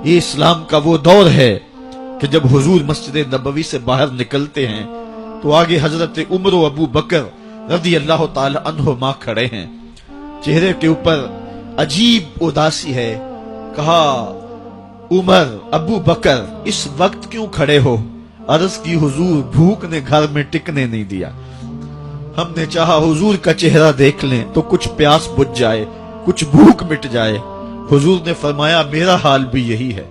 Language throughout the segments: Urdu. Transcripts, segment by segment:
یہ اسلام کا وہ دور ہے کہ جب حضور مسجد نبوی سے باہر نکلتے ہیں تو آگے حضرت عمر و ابو بکر رضی اللہ تعالی عنہما کھڑے ہیں. چہرے کے اوپر عجیب اداسی ہے. کہا عمر ابو بکر اس وقت کیوں کھڑے ہو؟ عرض کی حضور بھوک نے گھر میں ٹکنے نہیں دیا. ہم نے چاہا حضور کا چہرہ دیکھ لیں تو کچھ پیاس بجھ جائے، کچھ بھوک مٹ جائے. حضور نے فرمایا میرا حال بھی یہی ہے.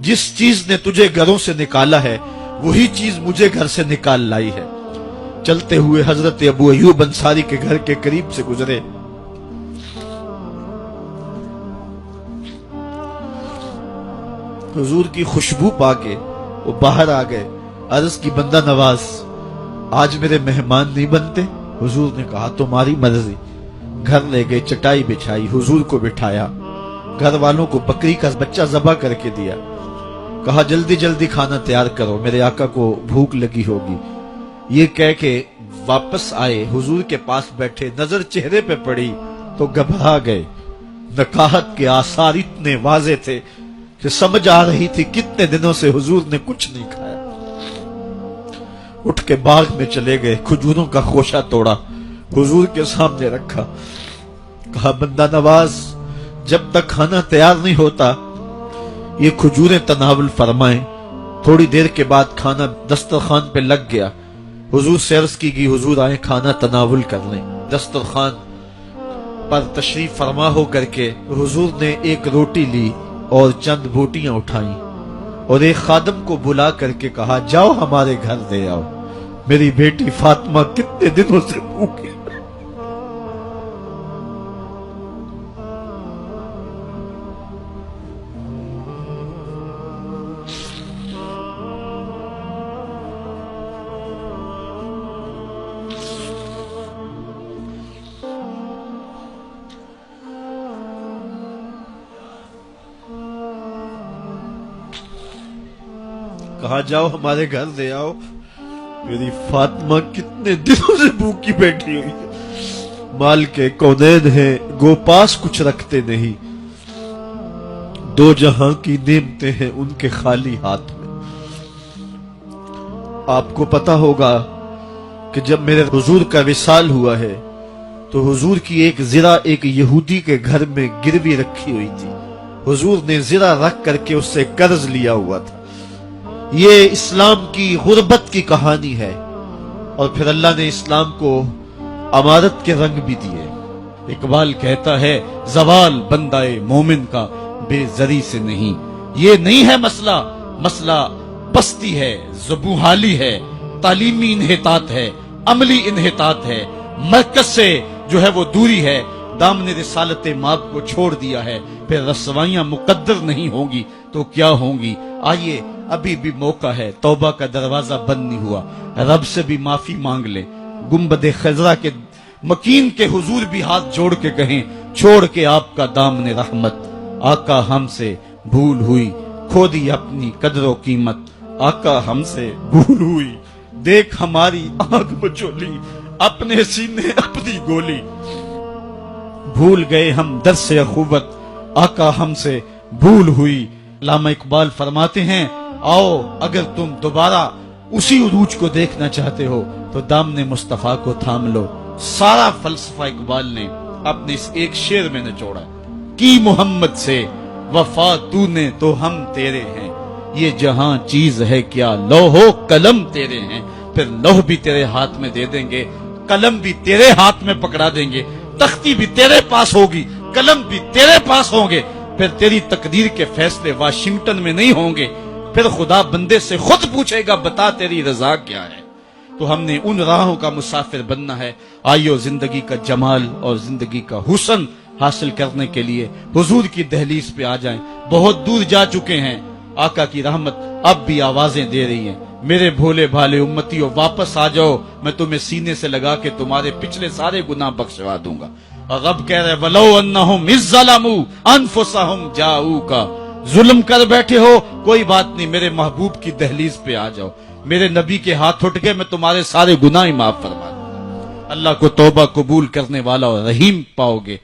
جس چیز نے تجھے گھروں سے نکالا ہے وہی چیز مجھے گھر سے نکال لائی ہے. چلتے ہوئے حضرت ابو ایوب انصاری کے گھر کے قریب سے گزرے. حضور کی خوشبو پا کے وہ باہر آ گئے. عرض کی بندہ نواز آج میرے مہمان نہیں بنتے؟ حضور نے کہا تمہاری مرضی. گھر لے گئے، چٹائی بچھائی، حضور کو بٹھایا، گھر والوں کو بکری کا بچہ ذبح کر کے دیا. کہا جلدی جلدی کھانا تیار کرو، میرے آقا کو بھوک لگی ہوگی. یہ کہہ کے واپس آئے، حضور کے پاس بیٹھے. نظر چہرے پہ پڑی تو گھبرا گئے. نکاحت کے آثار اتنے واضح تھے کہ سمجھ آ رہی تھی کتنے دنوں سے حضور نے کچھ نہیں کھایا. اٹھ کے باغ میں چلے گئے، کھجوروں کا خوشہ توڑا، حضور کے سامنے رکھا. کہا بندہ نواز جب تک کھانا تیار نہیں ہوتا یہ کھجوریں تناول فرمائیں. تھوڑی دیر کے بعد کھانا دسترخوان پہ لگ گیا. حضور سے عرض کی گئی حضور آئیں کھانا تناول کر لیں. دسترخوان پر تشریف فرما ہو کر کے حضور نے ایک روٹی لی اور چند بوٹیاں اٹھائیں اور ایک خادم کو بلا کر کے کہا جاؤ ہمارے گھر دے آؤ، میری بیٹی فاطمہ کتنے دنوں سے بھوکی. کہا جاؤ ہمارے گھر دے آؤ، میری فاطمہ کتنے دنوں سے بھوکی بیٹھی ہوئی ہے. مال کے کونین ہیں گو پاس کچھ رکھتے نہیں، دو جہاں کی نعمتیں ہیں ان کے خالی ہاتھ میں. آپ کو پتا ہوگا کہ جب میرے حضور کا وصال ہوا ہے تو حضور کی ایک زرہ ایک یہودی کے گھر میں گروی رکھی ہوئی تھی. حضور نے زرہ رکھ کر کے اس سے قرض لیا ہوا تھا. یہ اسلام کی غربت کی کہانی ہے اور پھر اللہ نے اسلام کو امارت کے رنگ بھی دیے. اقبال کہتا ہے زوال بندہ مومن کا بے زری سے نہیں. یہ نہیں ہے مسئلہ، مسئلہ پستی ہے، زبوحالی ہے، تعلیمی انحطاط ہے، عملی انحطاط ہے، مرکز سے جو ہے وہ دوری ہے. دامن رسالت ماب کو چھوڑ دیا ہے. پھر رسوائیاں مقدر نہیں ہوں گی تو کیا ہوں گی. آئیے ابھی بھی موقع ہے، توبہ کا دروازہ بند نہیں ہوا. رب سے بھی معافی مانگ لیں. گنبد خضرا کے مکین کے حضور بھی ہاتھ جوڑ کے کہیں چھوڑ کے آپ کا دامن رحمت. آقا ہم سے بھول ہوئی، کھو دی اپنی قدر و قیمت. آقا ہم سے بھول ہوئی، دیکھ ہماری آنکھ بچولی، اپنے سینے اپنی گولی. بھول گئے ہم درس اخوت، آقا ہم سے بھول ہوئی. علامہ اقبال فرماتے ہیں آؤ اگر تم دوبارہ اسی عروج کو دیکھنا چاہتے ہو تو دامن مصطفیٰ کو تھام لو. سارا فلسفہ اقبال نے اپنے اس ایک شعر میں نچوڑا. کی محمد سے وفا تو نے تو ہم تیرے ہیں، یہ جہاں چیز ہے کیا لوح و قلم تیرے ہیں. پھر لوح بھی تیرے ہاتھ میں دے دیں گے، قلم بھی تیرے ہاتھ میں پکڑا دیں گے، تختی بھی تیرے پاس ہوگی، قلم بھی تیرے پاس ہوں گے. پھر تیری تقدیر کے فیصلے واشنگٹن میں نہیں ہوں گے. پھر خدا بندے سے خود پوچھے گا بتا تیری رضا کیا ہے. تو ہم نے ان راہوں کا مسافر بننا ہے. آئیو زندگی کا جمال اور زندگی کا حسن حاصل کرنے کے لیے حضور کی دہلیز پہ آ جائیں. بہت دور جا چکے ہیں، آقا کی رحمت اب بھی آوازیں دے رہی ہیں. میرے بھولے بھالے امتیوں واپس آ جاؤ، میں تمہیں سینے سے لگا کے تمہارے پچھلے سارے گناہ بخشوا دوں گا. اور رب کہہ رہے وَلَوْ أَنَّهُمْ إِذْ ظَلَمُوا أَنفُسَهُمْ جَاءُوكَ. ظلم کر بیٹھے ہو کوئی بات نہیں، میرے محبوب کی دہلیز پہ آ جاؤ. میرے نبی کے ہاتھ اٹھ کے میں تمہارے سارے گناہ معاف فرما دوں گا. اللہ کو توبہ قبول کرنے والا اور رحیم پاؤ گے.